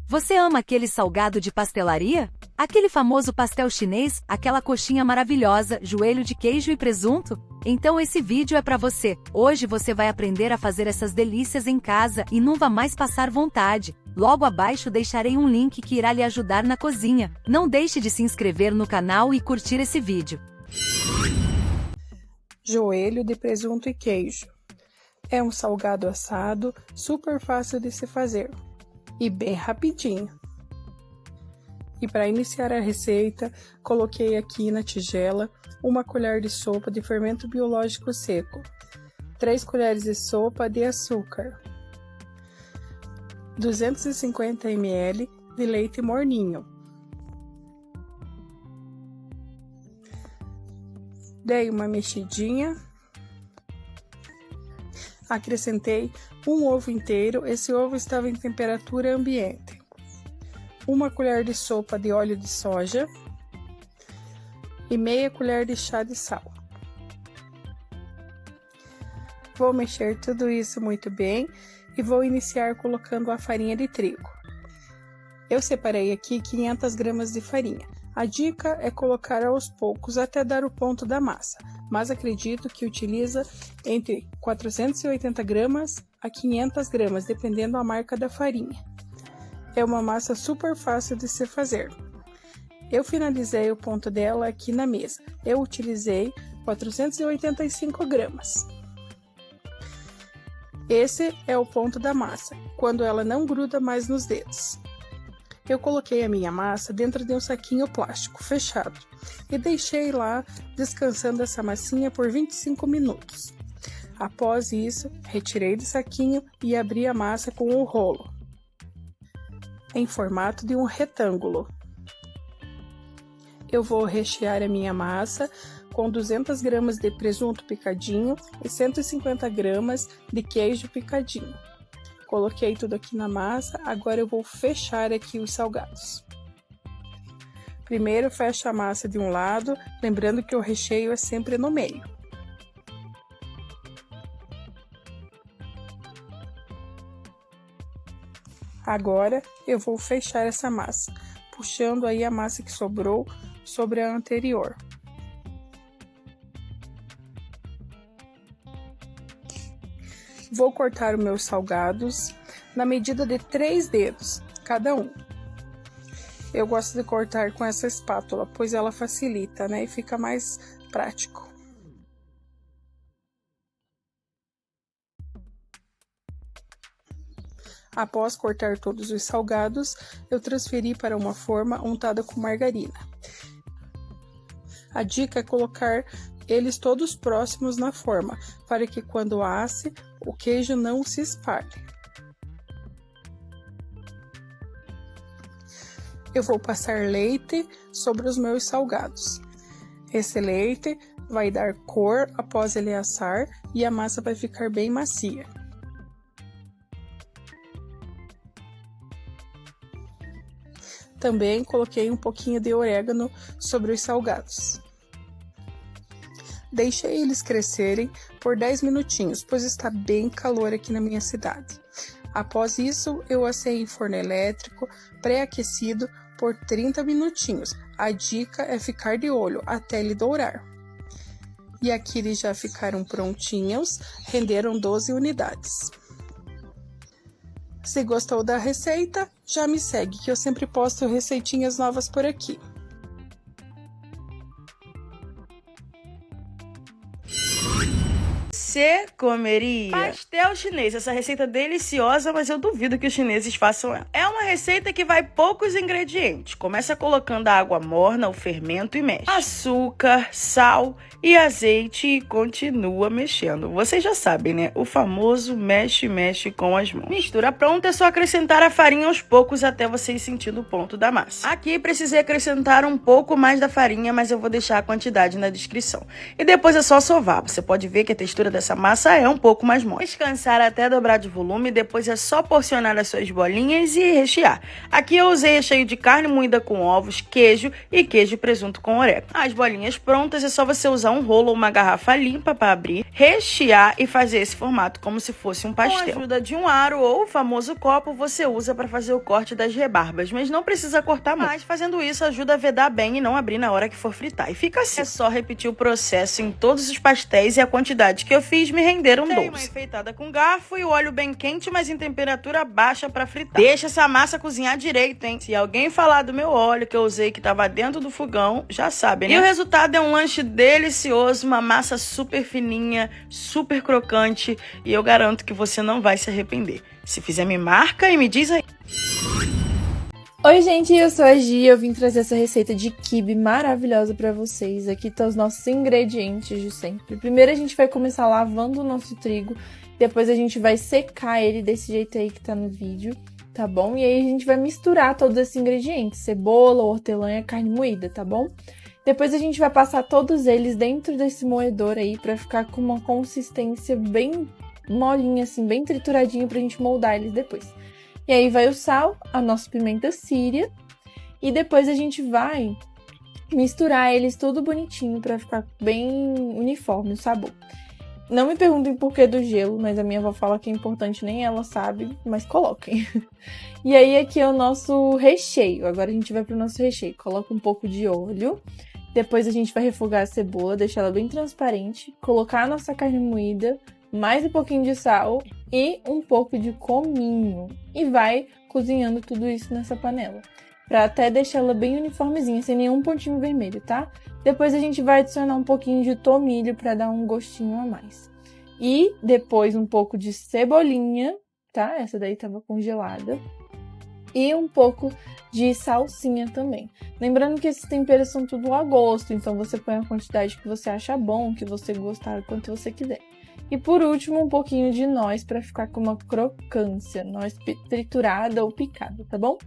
Você ama aquele salgado de pastelaria? Aquele famoso pastel chinês, aquela coxinha maravilhosa, joelho de queijo e presunto? Então esse vídeo é para você. Hoje você vai aprender a fazer essas delícias em casa e não vai mais passar vontade. Logo abaixo deixarei um link que irá lhe ajudar na cozinha. Não deixe de se inscrever no canal e curtir esse vídeo. Joelho de presunto e queijo. É um salgado assado, super fácil de se fazer e bem rapidinho. E para iniciar a receita, coloquei aqui na tigela 1 colher de sopa de fermento biológico seco, 3 colheres de sopa de açúcar, 250 ml de leite morninho. Dei uma mexidinha. Acrescentei um ovo inteiro, esse ovo estava em temperatura ambiente. 1 colher de sopa de óleo de soja e meia colher de chá de sal. Vou mexer tudo isso muito bem e vou iniciar colocando a farinha de trigo. Eu separei aqui 500 gramas de farinha. A dica é colocar aos poucos até dar o ponto da massa, mas acredito que utiliza entre 480 gramas a 500 gramas, dependendo da marca da farinha. É uma massa super fácil de se fazer. Eu finalizei o ponto dela aqui na mesa. Eu utilizei 485 gramas. Esse é o ponto da massa, quando ela não gruda mais nos dedos. Eu coloquei a minha massa dentro de um saquinho plástico fechado e deixei lá descansando essa massinha por 25 minutos. Após isso, retirei do saquinho e abri a massa com um rolo, em formato de um retângulo. Eu vou rechear a minha massa com 200 gramas de presunto picadinho e 150 gramas de queijo picadinho. Coloquei tudo aqui na massa, agora eu vou fechar aqui os salgados. Primeiro fecho a massa de um lado, lembrando que o recheio é sempre no meio. Agora eu vou fechar essa massa, puxando aí a massa que sobrou sobre a anterior. Vou cortar os meus salgados na medida de 3 dedos, cada um. Eu gosto de cortar com essa espátula, pois ela facilita, né? E fica mais prático. Após cortar todos os salgados, eu transferi para uma forma untada com margarina. A dica é colocar eles todos próximos na forma, para que quando asse, o queijo não se espalhe. Eu vou passar leite sobre os meus salgados. Esse leite vai dar cor após ele assar e a massa vai ficar bem macia. Também coloquei um pouquinho de orégano sobre os salgados. Deixei eles crescerem por 10 minutinhos, pois está bem calor aqui na minha cidade. Após isso, eu assei em forno elétrico, pré-aquecido, por 30 minutinhos. A dica é ficar de olho até ele dourar. E aqui eles já ficaram prontinhos, renderam 12 unidades. Se gostou da receita, já me segue, que eu sempre posto receitinhas novas por aqui. Você comeria pastel chinês? Essa receita é deliciosa, mas eu duvido que os chineses façam ela. É uma receita que vai poucos ingredientes. Começa colocando a água morna, o fermento e mexe. Açúcar, sal e azeite e continua mexendo. Vocês já sabem, né? O famoso mexe com as mãos. Mistura pronta, é só acrescentar a farinha aos poucos até vocês sentirem o ponto da massa. Aqui precisei acrescentar um pouco mais da farinha, mas eu vou deixar a quantidade na descrição. E depois é só sovar. Você pode ver que a textura dessa massa é um pouco mais mole. Descansar até dobrar de volume, depois é só porcionar as suas bolinhas e rechear rechear. Aqui eu usei recheio de carne moída com ovos, queijo e queijo e presunto com orégano. As bolinhas prontas é só você usar um rolo ou uma garrafa limpa para abrir, rechear e fazer esse formato como se fosse um pastel. Com a ajuda de um aro ou o famoso copo, você usa para fazer o corte das rebarbas, mas não precisa cortar muito. Mas fazendo isso ajuda a vedar bem e não abrir na hora que for fritar. E fica assim. É só repetir o processo em todos os pastéis e a quantidade que eu fiz me renderam 12. Uma enfeitada com garfo e o óleo bem quente, mas em temperatura baixa para fritar. Deixa essa massa cozinhar direito, hein? Se alguém falar do meu óleo que eu usei que tava dentro do fogão, já sabe, né? E o resultado é um lanche delicioso, uma massa super fininha, super crocante, e eu garanto que você não vai se arrepender. Se fizer, me marca e me diz aí. Oi gente, eu sou a Gi e eu vim trazer essa receita de quibe maravilhosa pra vocês. Aqui estão os nossos ingredientes de sempre. Primeiro a gente vai começar lavando o nosso trigo, depois a gente vai secar ele desse jeito aí que tá no vídeo, tá bom? E aí a gente vai misturar todos esses ingredientes, cebola, hortelã e carne moída, tá bom? Depois a gente vai passar todos eles dentro desse moedor aí pra ficar com uma consistência bem molinha assim, bem trituradinha pra gente moldar eles depois. E aí vai o sal, a nossa pimenta síria, e depois a gente vai misturar eles tudo bonitinho pra ficar bem uniforme o sabor. Não me perguntem por que do gelo, mas a minha avó fala que é importante, nem ela sabe, mas coloquem. E aí aqui é o nosso recheio, agora a gente vai pro nosso recheio. Coloca um pouco de óleo, depois a gente vai refogar a cebola, deixar ela bem transparente, colocar a nossa carne moída, mais um pouquinho de sal e um pouco de cominho. E vai cozinhando tudo isso nessa panela, pra até deixar ela bem uniformezinha, sem nenhum pontinho vermelho, tá? Depois a gente vai adicionar um pouquinho de tomilho pra dar um gostinho a mais. E depois um pouco de cebolinha, tá? Essa daí tava congelada. E um pouco de salsinha também. Lembrando que esses temperos são tudo a gosto, então você põe a quantidade que você acha bom, que você gostar, quanto você quiser. E por último, um pouquinho de noz para ficar com uma crocância, noz triturada ou picada, tá bom?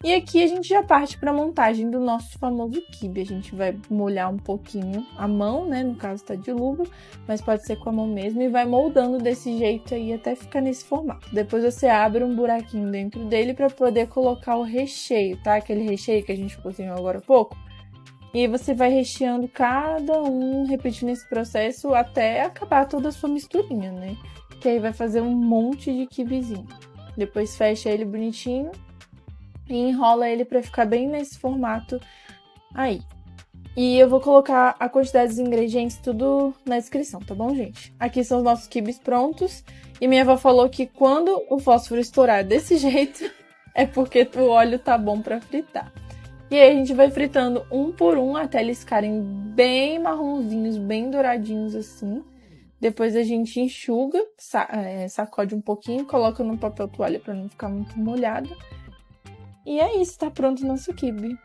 E aqui a gente já parte para a montagem do nosso famoso quibe. A gente vai molhar um pouquinho a mão, né? No caso tá de luva, mas pode ser com a mão mesmo. E vai moldando desse jeito aí até ficar nesse formato. Depois você abre um buraquinho dentro dele para poder colocar o recheio, tá? Aquele recheio que a gente cozinhou agora há pouco. E aí você vai recheando cada um, repetindo esse processo até acabar toda a sua misturinha, né? Que aí vai fazer um monte de quibezinho. Depois fecha ele bonitinho e enrola ele pra ficar bem nesse formato aí. E eu vou colocar a quantidade dos ingredientes tudo na descrição, tá bom, gente? Aqui são os nossos quibes prontos. E minha avó falou que quando o fósforo estourar desse jeito, é porque o óleo tá bom pra fritar. E aí a gente vai fritando um por um até eles ficarem bem marronzinhos, bem douradinhos assim. Depois a gente enxuga, sacode um pouquinho, coloca no papel toalha para não ficar muito molhado. E é isso, tá pronto o nosso quibe.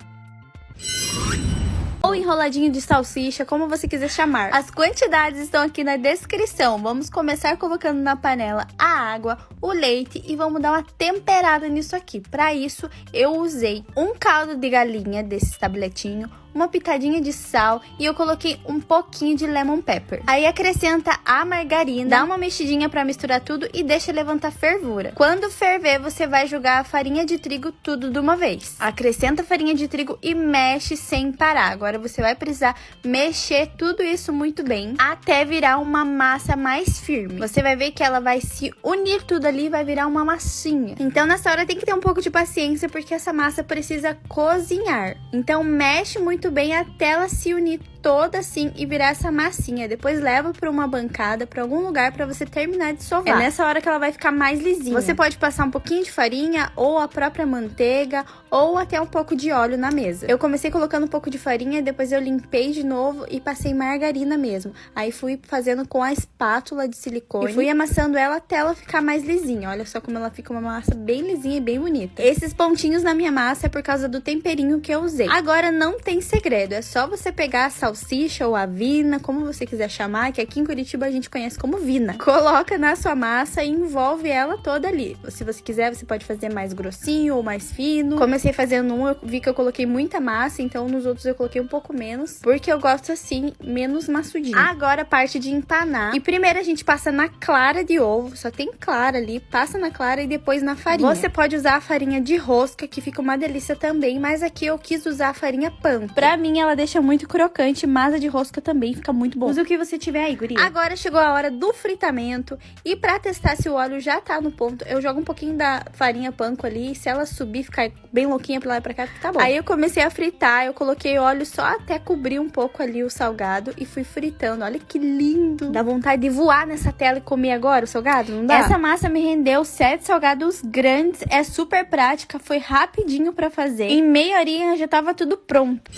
Ou enroladinho de salsicha, como você quiser chamar. As quantidades estão aqui na descrição. Vamos começar colocando na panela a água, o leite e vamos dar uma temperada nisso aqui. Para isso, eu usei um caldo de galinha desse tabletinho, uma pitadinha de sal e eu coloquei um pouquinho de lemon pepper. Aí acrescenta a margarina, dá uma mexidinha para misturar tudo e deixa levantar fervura. Quando ferver, você vai jogar a farinha de trigo tudo de uma vez. Acrescenta a farinha de trigo e mexe sem parar. Agora você vai precisar mexer tudo isso muito bem até virar uma massa mais firme. Você vai ver que ela vai se unir tudo ali e vai virar uma massinha. Então nessa hora tem que ter um pouco de paciência porque essa massa precisa cozinhar. Então mexe muito bem até ela se unir toda assim e virar essa massinha. Depois leva para uma bancada, para algum lugar para você terminar de sovar. É nessa hora que ela vai ficar mais lisinha. Você pode passar um pouquinho de farinha ou a própria manteiga ou até um pouco de óleo na mesa. Eu comecei colocando um pouco de farinha, depois eu limpei de novo e passei margarina mesmo. Aí fui fazendo com a espátula de silicone e fui amassando ela até ela ficar mais lisinha. Olha só como ela fica uma massa bem lisinha e bem bonita. Esses pontinhos na minha massa é por causa do temperinho que eu usei. Agora não tem segredo, é só você pegar essa salsicha ou avina, como você quiser chamar, que aqui em Curitiba a gente conhece como vina. Coloca na sua massa e envolve ela toda ali. Se você quiser, você pode fazer mais grossinho ou mais fino. Comecei fazendo um, eu vi que eu coloquei muita massa, então nos outros eu coloquei um pouco menos, porque eu gosto assim, menos maçudinho. Agora a parte de empanar. E primeiro a gente passa na clara de ovo, só tem clara ali, passa na clara e depois na farinha. Você pode usar a farinha de rosca, que fica uma delícia também, mas aqui eu quis usar a farinha panko. Pra mim ela deixa muito crocante, mas a de rosca também fica muito bom. Usa o que você tiver aí, guria. Agora chegou a hora do fritamento, e pra testar se o óleo já tá no ponto, eu jogo um pouquinho da farinha panko ali, e se ela subir, ficar bem louquinha pra lá e pra cá, tá bom. Aí eu comecei a fritar, eu coloquei óleo só até cobrir um pouco ali o salgado e fui fritando. Olha que lindo! Dá vontade de voar nessa tela e comer agora o salgado, não dá? Essa massa me rendeu 7 salgados grandes, é super prática, foi rapidinho pra fazer. Em meia horinha já tava tudo pronto.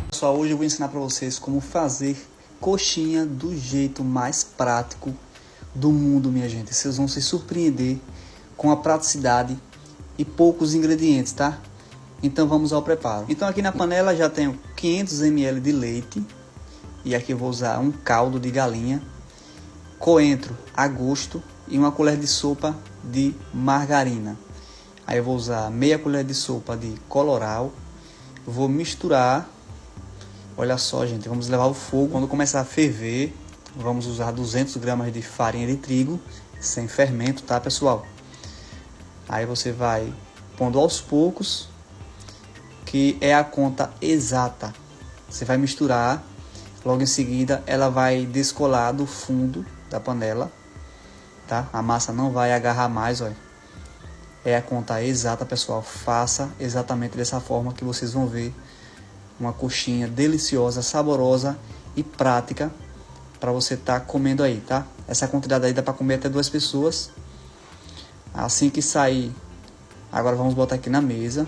Pessoal, hoje eu vou ensinar pra vocês como fazer coxinha do jeito mais prático do mundo, minha gente. Vocês vão se surpreender com a praticidade e poucos ingredientes, tá? Então vamos ao preparo. Então aqui na panela já tenho 500 ml de leite. E aqui eu vou usar um caldo de galinha, coentro a gosto e uma colher de sopa de margarina. Aí eu vou usar meia colher de sopa de colorau. Vou misturar. Olha só, gente, vamos levar ao fogo. Quando começar a ferver, vamos usar 200 gramas de farinha de trigo, sem fermento, tá, pessoal? Aí você vai pondo aos poucos, que é a conta exata. Você vai misturar, logo em seguida ela vai descolar do fundo da panela, tá? A massa não vai agarrar mais, olha. É a conta exata, pessoal. Faça exatamente dessa forma que vocês vão ver uma coxinha deliciosa, saborosa e prática para você estar comendo aí, tá? Essa quantidade aí dá para comer até 2 pessoas. Assim que sair, agora vamos botar aqui na mesa.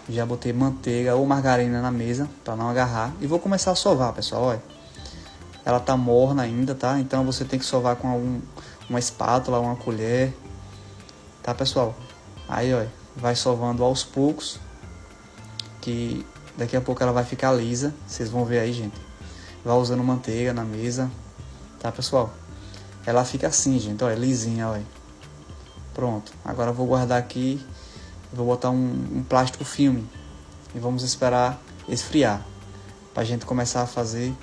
Já botei manteiga ou margarina na mesa para não agarrar. E vou começar a sovar, pessoal, olha. Ela tá morna ainda, tá? Então você tem que sovar com uma espátula, uma colher, tá, pessoal? Aí, olha, vai sovando aos poucos, que daqui a pouco ela vai ficar lisa. Vocês vão ver aí, gente. Vai usando manteiga na mesa, tá, pessoal? Ela fica assim, gente, olha, lisinha, olha. Pronto. Agora eu vou guardar aqui. Vou botar um plástico filme e vamos esperar esfriar pra gente começar a fazer,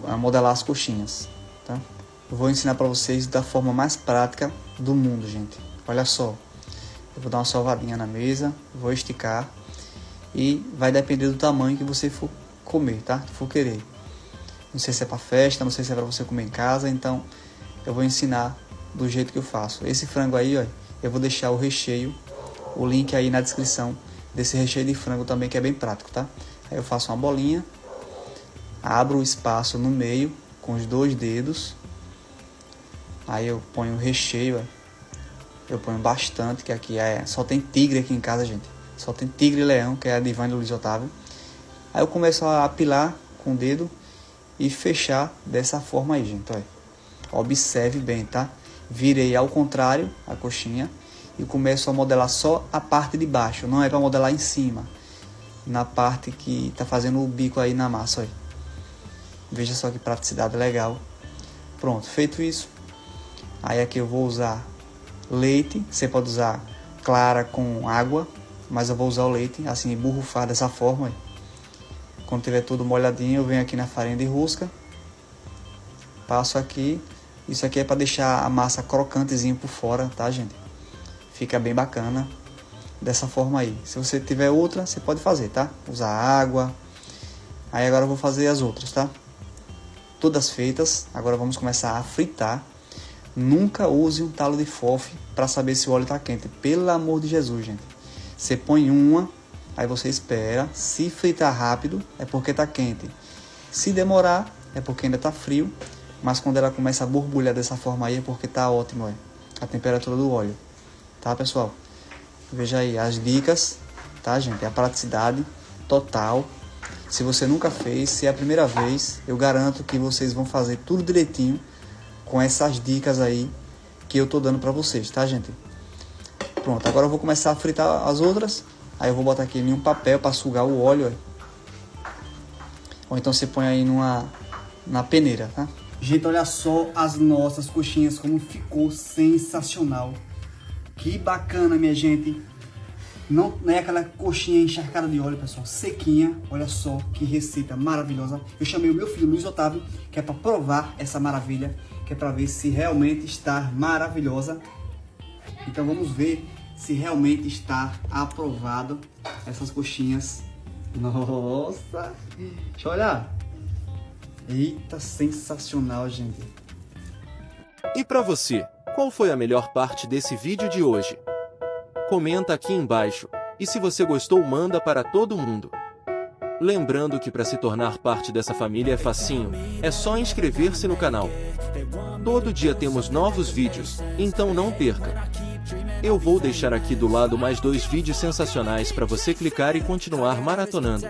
a modelar as coxinhas, tá? Eu vou ensinar pra vocês da forma mais prática do mundo, gente. Olha só. Eu vou dar uma sovadinha na mesa, vou esticar e vai depender do tamanho que você for comer, tá? For querer. Não sei se é pra festa, não sei se é pra você comer em casa, então eu vou ensinar do jeito que eu faço. Esse frango aí, ó, eu vou deixar o recheio, o link aí na descrição desse recheio de frango também, que é bem prático, tá? Aí eu faço uma bolinha, abro o espaço no meio com os 2 dedos, aí eu ponho o recheio, ó. Eu ponho bastante, que aqui só tem tigre aqui em casa, gente. Só tem tigre e leão, que é a Divine do Luiz Otávio. Aí eu começo a apilar com o dedo e fechar dessa forma aí, gente, olha. Observe bem, tá? Virei ao contrário a coxinha e começo a modelar só a parte de baixo. Não é para modelar em cima, na parte que tá fazendo o bico aí na massa, olha. Veja só que praticidade legal. Pronto, feito isso. Aí aqui eu vou usar leite. Você pode usar clara com água, mas eu vou usar o leite, assim, borrufar dessa forma, olha. Quando tiver tudo molhadinho, eu venho aqui na farinha de rosca, passo aqui. Isso aqui é para deixar a massa crocantezinho por fora, tá, gente? Fica bem bacana dessa forma aí. Se você tiver outra, você pode fazer, tá? Usar água. Aí agora eu vou fazer as outras, tá? Todas feitas. Agora vamos começar a fritar. Nunca use um talo de fofe para saber se o óleo tá quente. Pelo amor de Jesus, gente. Você põe uma, aí você espera. Se fritar rápido, é porque tá quente. Se demorar, é porque ainda tá frio. Mas quando ela começa a borbulhar dessa forma aí, é porque tá ótimo, ó, a temperatura do óleo. Tá, pessoal? Veja aí as dicas, tá, gente? A praticidade total. Se você nunca fez, se é a primeira vez, eu garanto que vocês vão fazer tudo direitinho com essas dicas aí que eu tô dando pra vocês, tá, gente? Pronto, agora eu vou começar a fritar as outras. Aí eu vou botar aqui em um papel para sugar o óleo, ó. Ou então você põe aí na peneira, tá? Gente, olha só as nossas coxinhas como ficou sensacional. Que bacana, minha gente. Não é aquela coxinha encharcada de óleo, pessoal, sequinha. Olha só que receita maravilhosa. Eu chamei o meu filho Luiz Otávio, que é para provar essa maravilha, que é para ver se realmente está maravilhosa. Então vamos ver se realmente está aprovado essas coxinhas. Nossa! Deixa eu olhar. Eita, sensacional, gente. E para você, qual foi a melhor parte desse vídeo de hoje? Comenta aqui embaixo, e se você gostou manda para todo mundo. Lembrando que para se tornar parte dessa família é facinho, é só inscrever-se no canal. Todo dia temos novos vídeos, então não perca. Eu vou deixar aqui do lado mais 2 vídeos sensacionais para você clicar e continuar maratonando.